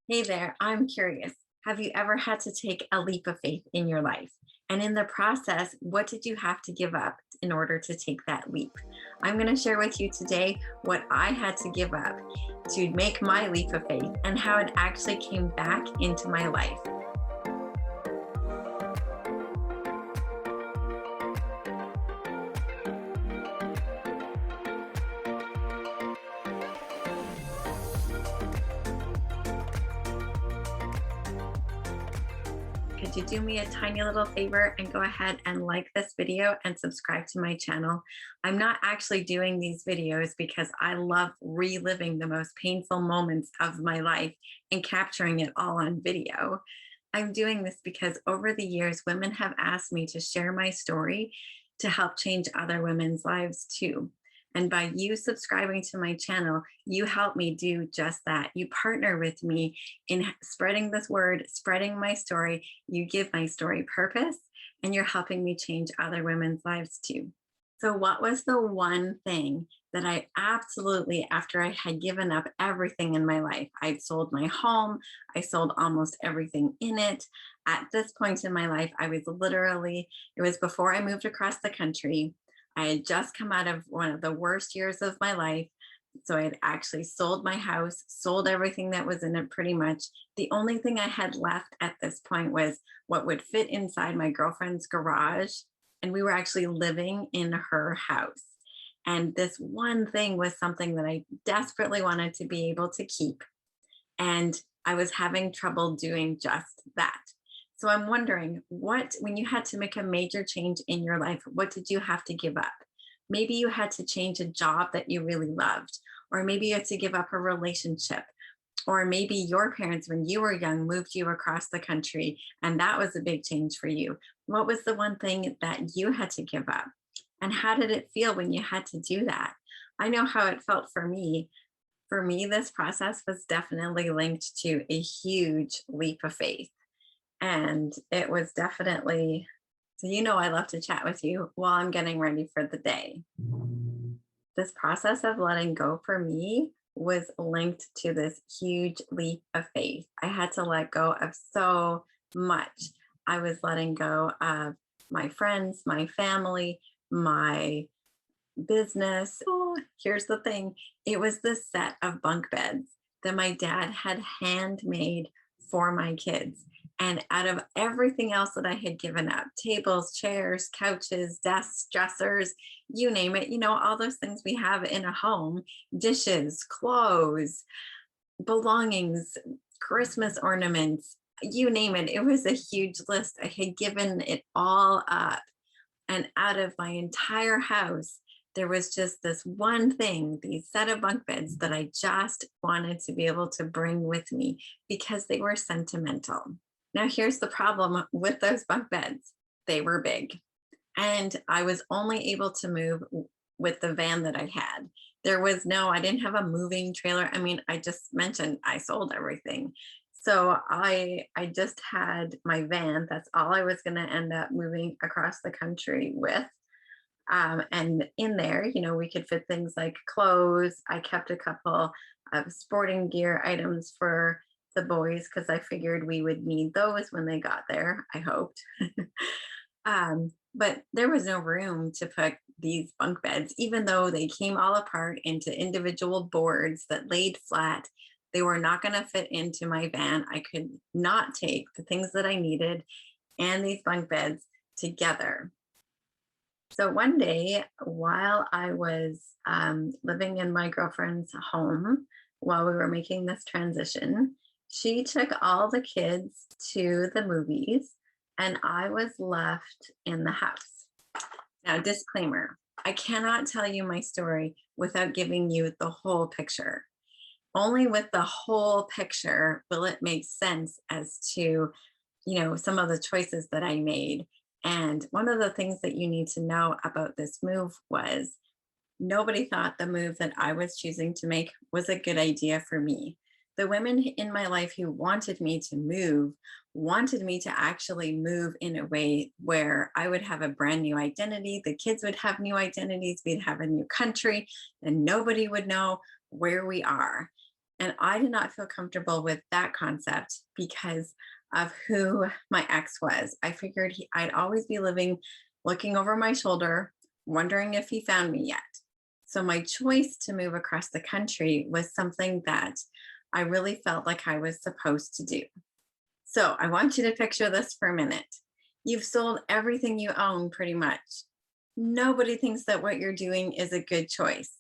Hey there, I'm curious. Have you ever had to take a leap of faith in your life? And in the process, what did you have to give up in order to take that leap? I'm going to share with you today what I had to give up to make my leap of faith and how it actually came back into my life. Could you do me a tiny little favor and go ahead and like this video and subscribe to my channel? I'm not actually doing these videos because I love reliving the most painful moments of my life and capturing it all on video. I'm doing this because over the years, women have asked me to share my story to help change other women's lives too. And by you subscribing to my channel, you help me do just that. You partner with me in spreading this word, spreading my story. You give my story purpose, and you're helping me change other women's lives too. So, what was the one thing that I absolutely, after I had given up everything in my life, I'd sold my home, I sold almost everything in it. At this point in my life, I was literally, it was before I moved across the country. I had just come out of one of the worst years of my life. So I had actually sold my house, sold everything that was in it pretty much. The only thing I had left at this point was what would fit inside my girlfriend's garage. And we were actually living in her house. And this one thing was something that I desperately wanted to be able to keep. And I was having trouble doing just that. So I'm wondering when you had to make a major change in your life, what did you have to give up? Maybe you had to change a job that you really loved, or maybe you had to give up a relationship, or maybe your parents, when you were young, moved you across the country and that was a big change for you. What was the one thing that you had to give up? And how did it feel when you had to do that? I know how it felt for me. For me, this process was definitely linked to a huge leap of faith. And it was definitely, so I love to chat with you while I'm getting ready for the day. This process of letting go for me was linked to this huge leap of faith. I had to let go of so much. I was letting go of my friends, my family, my business. Oh, here's the thing, it was this set of bunk beds that my dad had handmade for my kids. And out of everything else that I had given up, tables, chairs, couches, desks, dressers, you name it, all those things we have in a home, dishes, clothes, belongings, Christmas ornaments, you name it. It was a huge list. I had given it all up. And out of my entire house, there was just this one thing, these set of bunk beds that I just wanted to be able to bring with me because they were sentimental. Now, here's the problem with those bunk beds. They were big, and I was only able to move with the van that I had. I didn't have a moving trailer. I mean, I just mentioned I sold everything. So I just had my van. That's all I was going to end up moving across the country with. And in there, we could fit things like clothes. I kept a couple of sporting gear items for the boys because I figured we would need those when they got there. I hoped. But there was no room to put these bunk beds, even though they came all apart into individual boards that laid flat. They were not going to fit into my van. I could not take the things that I needed and these bunk beds together. So one day, while I was living in my girlfriend's home, while we were making this transition, she took all the kids to the movies, and I was left in the house. Now, disclaimer, I cannot tell you my story without giving you the whole picture. Only with the whole picture will it make sense as to, some of the choices that I made. And one of the things that you need to know about this move was nobody thought the move that I was choosing to make was a good idea for me. The women in my life who wanted me to move wanted me to actually move in a way where I would have a brand new identity. The kids would have new identities. We'd have a new country, and nobody would know where we are. And I did not feel comfortable with that concept because of who my ex was. I figured I'd always be living, looking over my shoulder, wondering if he found me yet. So my choice to move across the country was something that I really felt like I was supposed to do. So I want you to picture this for a minute. You've sold everything you own pretty much. Nobody thinks that what you're doing is a good choice.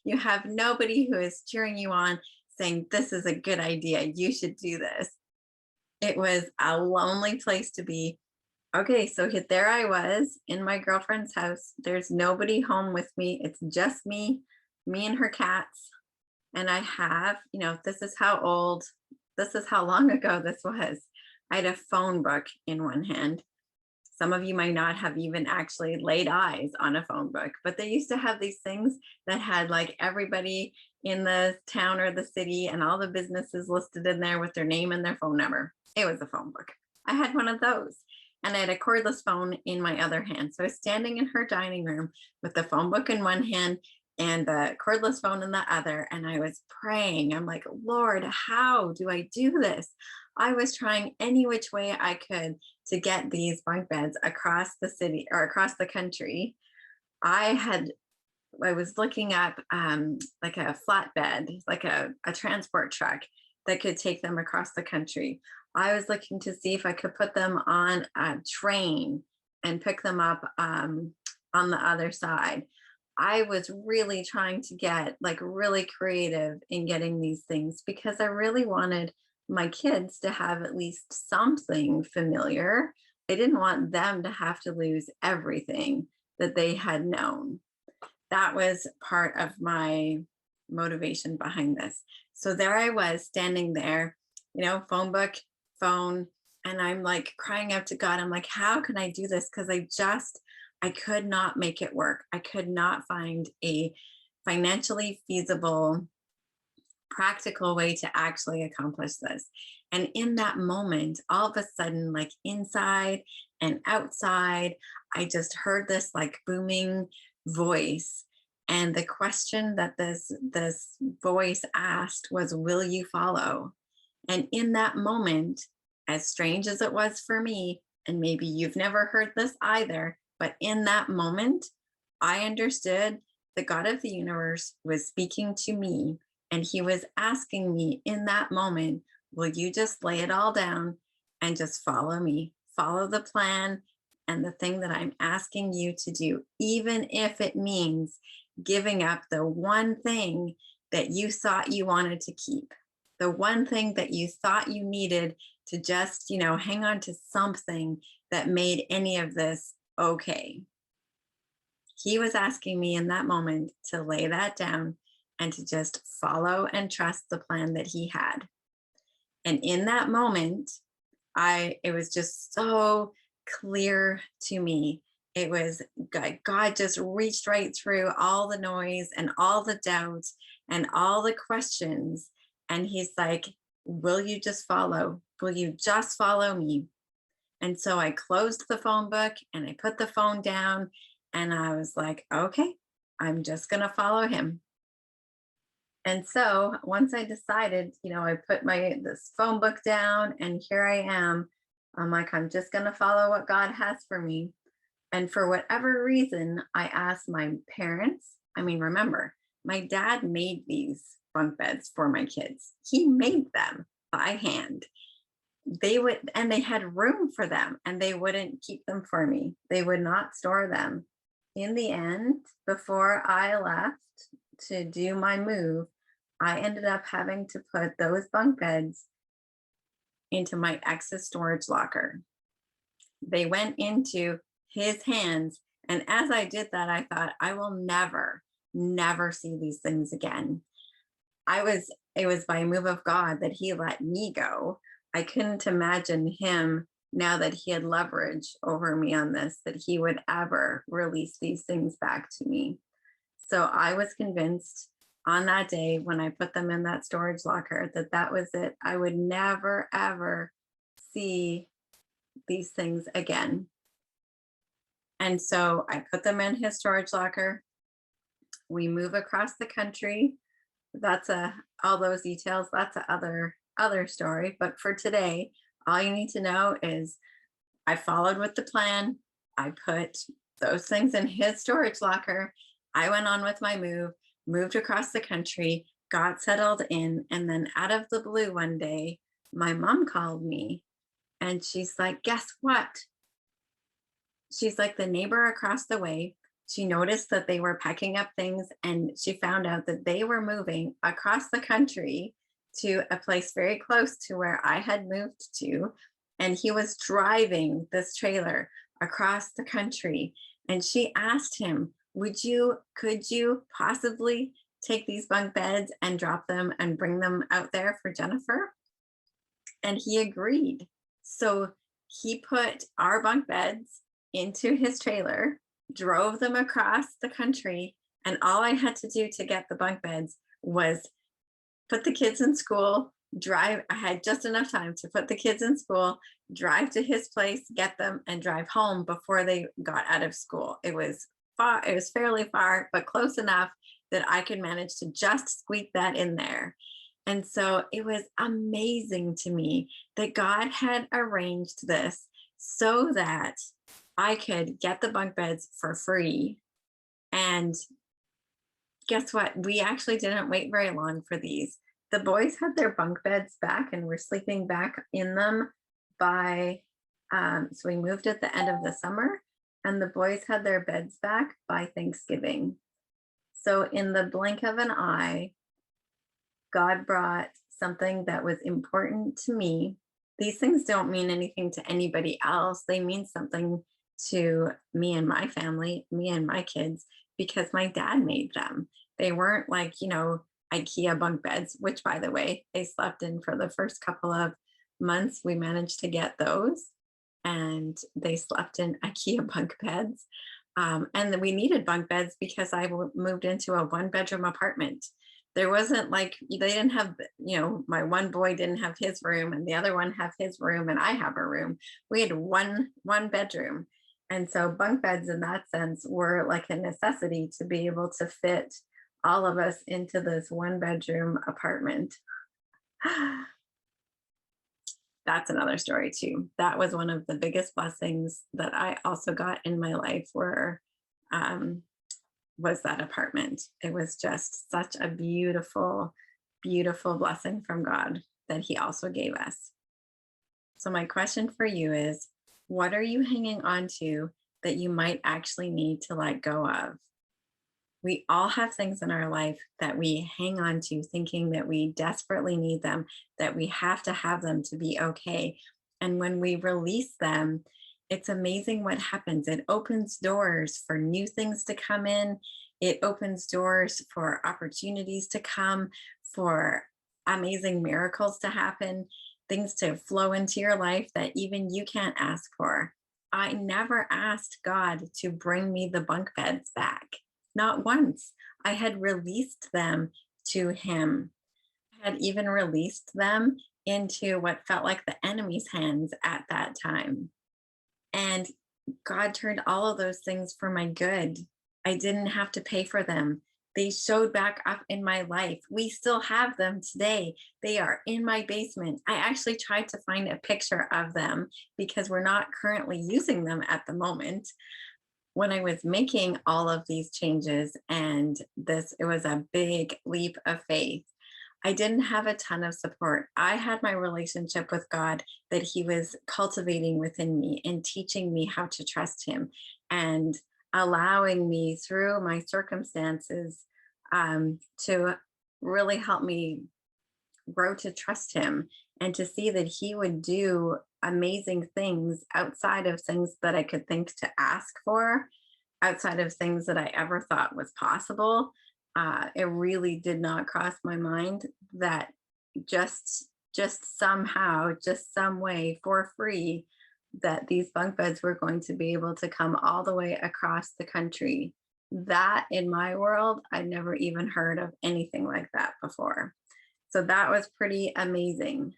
You have nobody who is cheering you on, saying, "This is a good idea. You should do this." It was a lonely place to be. Okay, so there I was in my girlfriend's house. There's nobody home with me. It's just me and her cats. And I have, this is how old, this is how long ago this was. I had a phone book in one hand. Some of you might not have even actually laid eyes on a phone book, but they used to have these things that had like everybody in the town or the city and all the businesses listed in there with their name and their phone number. It was a phone book. I had one of those. And I had a cordless phone in my other hand. So I was standing in her dining room with the phone book in one hand and the cordless phone in the other. And I was praying. I'm like, Lord, how do I do this? I was trying any which way I could to get these bunk beds across the city or across the country. I was looking up like a flatbed, like a transport truck that could take them across the country. I was looking to see if I could put them on a train and pick them up on the other side. I was really trying to get like really creative in getting these things because I really wanted my kids to have at least something familiar. I didn't want them to have to lose everything that they had known. That was part of my motivation behind this. So there I was standing there, phone book, phone, and I'm like crying out to God. I'm like, how can I do this? Because I could not make it work. I could not find a financially feasible, practical way to actually accomplish this. And in that moment, all of a sudden, like inside and outside, I just heard this like booming voice. And the question that this voice asked was, "Will you follow?" And in that moment, as strange as it was for me, and maybe you've never heard this either, but in that moment, I understood the God of the universe was speaking to me, and he was asking me in that moment, "Will you just lay it all down and just follow me? Follow the plan and the thing that I'm asking you to do, even if it means giving up the one thing that you thought you wanted to keep, the one thing that you thought you needed to just, hang on to something that made any of this okay." He was asking me in that moment to lay that down and to just follow and trust the plan that he had. And in that moment, it was just so clear to me. It was God just reached right through all the noise and all the doubts and all the questions. And he's like, "Will you just follow? Will you just follow me?" And so I closed the phone book and I put the phone down and I was like, okay, I'm just going to follow him. And so once I decided, I put this phone book down and here I am. I'm like, I'm just going to follow what God has for me. And for whatever reason, I asked my parents. I mean, remember, my dad made these bunk beds for my kids. He made them by hand. And they had room for them and they wouldn't keep them for me. They would not store them. In the end, before I left to do my move, I ended up having to put those bunk beds into my ex's storage locker. They went into his hands. And as I did that, I thought, I will never, never see these things again. It was by a move of God that he let me go. I couldn't imagine him, now that he had leverage over me on this, that he would ever release these things back to me. So I was convinced on that day when I put them in that storage locker that was it. I would never, ever see these things again. And so I put them in his storage locker. We move across the country. That's a all those details, that's a other story. But for today, all you need to know is I followed with the plan. I put those things in his storage locker. I went on with my move, moved across the country, got settled in, and then out of the blue one day, my mom called me and she's like, "Guess what?" She's like, "The neighbor across the way, she noticed that they were packing up things and she found out that they were moving across the country to a place very close to where I had moved to. And he was driving this trailer across the country. And she asked him, could you possibly take these bunk beds and drop them and bring them out there for Jennifer?" And he agreed. So he put our bunk beds into his trailer, drove them across the country, and all I had to do to get the bunk beds was put the kids in school, drive. I had just enough time to put the kids in school, drive to his place, get them, and drive home before they got out of school. It was far, it was fairly far, but close enough that I could manage to just squeak that in there. And so it was amazing to me that God had arranged this so that I could get the bunk beds for free. And guess what? We actually didn't wait very long for these. The boys had their bunk beds back and were sleeping back in them by, so we moved at the end of the summer, and the boys had their beds back by Thanksgiving. So, in the blink of an eye, God brought something that was important to me. These things don't mean anything to anybody else. They mean something to me and my family, me and my kids, because my dad made them. They weren't like, IKEA bunk beds, which by the way, they slept in for the first couple of months. We managed to get those and they slept in IKEA bunk beds. And then we needed bunk beds because moved into a 1-bedroom apartment. There wasn't like, they didn't have, my one boy didn't have his room and the other one have his room and I have a room. We had one bedroom. And so bunk beds in that sense were like a necessity to be able to fit all of us into this 1-bedroom apartment. That's another story too. That was one of the biggest blessings that I also got in my life was that apartment. It was just such a beautiful, beautiful blessing from God that he also gave us. So my question for you is, what are you hanging on to that you might actually need to let go of? We all have things in our life that we hang on to thinking that we desperately need them, that we have to have them to be okay. And when we release them, it's amazing what happens. It opens doors for new things to come in. It opens doors for opportunities to come, for amazing miracles to happen, things to flow into your life that even you can't ask for. I never asked God to bring me the bunk beds back. Not once. I had released them to him. I had even released them into what felt like the enemy's hands at that time. And God turned all of those things for my good. I didn't have to pay for them. They showed back up in my life. We still have them today. They are in my basement. I actually tried to find a picture of them because we're not currently using them at the moment. When I was making all of these changes, and it was a big leap of faith, I didn't have a ton of support. I had my relationship with God that he was cultivating within me and teaching me how to trust him and allowing me through my circumstances to really help me grow to trust him and to see that he would do amazing things outside of things that I could think to ask for, outside of things that I ever thought was possible. It really did not cross my mind that just somehow, just some way for free, that these bunk beds were going to be able to come all the way across the country. That in my world, I never even heard of anything like that before. So that was pretty amazing.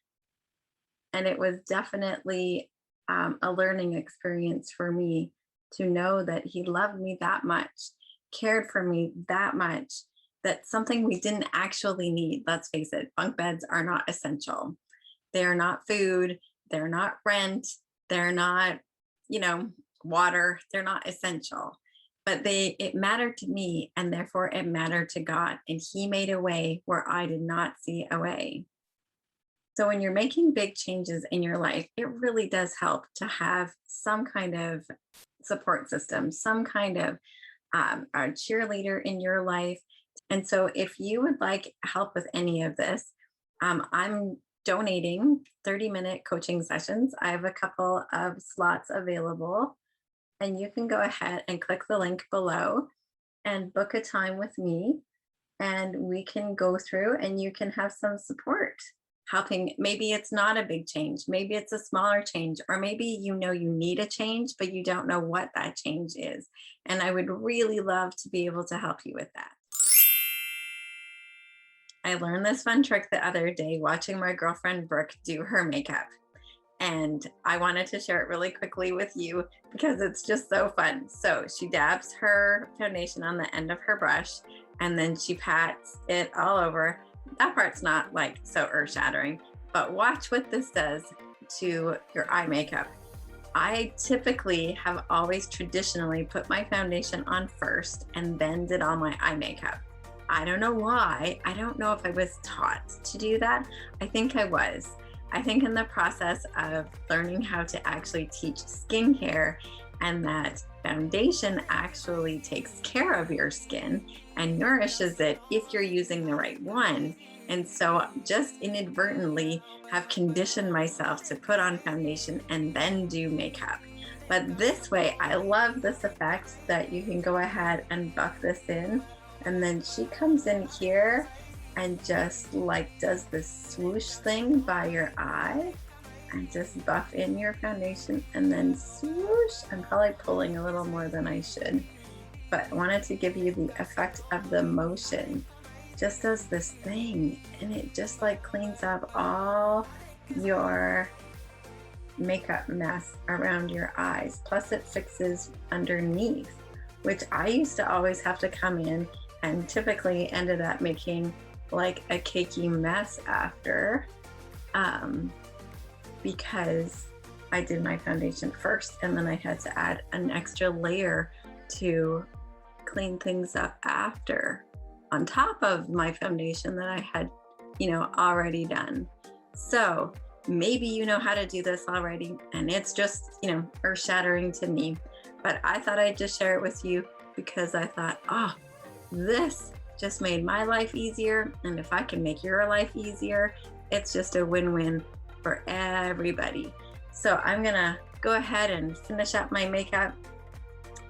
And it was definitely a learning experience for me to know that he loved me that much, cared for me that much, That's something we didn't actually need. Let's face it, bunk beds are not essential. They're not food, they're not rent, they're not, you know, water, they're not essential. But it mattered to me, and therefore it mattered to God. And He made a way where I did not see a way. So when you're making big changes in your life, it really does help to have some kind of support system, some kind of a cheerleader in your life. And so if you would like help with any of this, I'm donating 30-minute coaching sessions. I have a couple of slots available, and you can go ahead and click the link below and book a time with me, and we can go through and you can have some support helping. Maybe it's not a big change, maybe it's a smaller change, or maybe you know you need a change but you don't know what that change is, and I would really love to be able to help you with that. I learned this fun trick the other day watching my girlfriend Brooke do her makeup, and I wanted to share it really quickly with you because it's just so fun. So she dabs her foundation on the end of her brush, and then she pats it all over. That part's not like so earth-shattering, but watch what this does to your eye makeup. I typically have always traditionally put my foundation on first and then did all my eye makeup. I don't know why. I don't know if I was taught to do that. I think I was. I think in the process of learning how to actually teach skincare, and that foundation actually takes care of your skin and nourishes it if you're using the right one. And so just inadvertently have conditioned myself to put on foundation and then do makeup. But this way, I love this effect that you can go ahead and buff this in. And then she comes in here and just like does this swoosh thing by your eye and just buff in your foundation and then swoosh. I'm probably pulling a little more than I should, but I wanted to give you the effect of the motion. Just does this thing, and it just like cleans up all your makeup mess around your eyes. Plus it fixes underneath, which I used to always have to come in and typically ended up making like a cakey mess after, because I did my foundation first and then I had to add an extra layer to clean things up after on top of my foundation that I had, already done. So maybe you know how to do this already and it's just, earth-shattering to me, but I thought I'd just share it with you because I thought, this just made my life easier, and if I can make your life easier, it's just a win-win for everybody. So I'm gonna go ahead and finish up my makeup.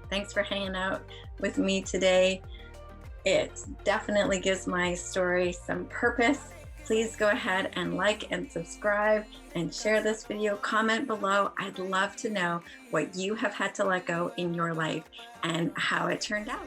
Thanks for hanging out with me today. It definitely gives my story some purpose. Please go ahead and like and subscribe and share this video. Comment below. I'd love to know what you have had to let go in your life and how it turned out.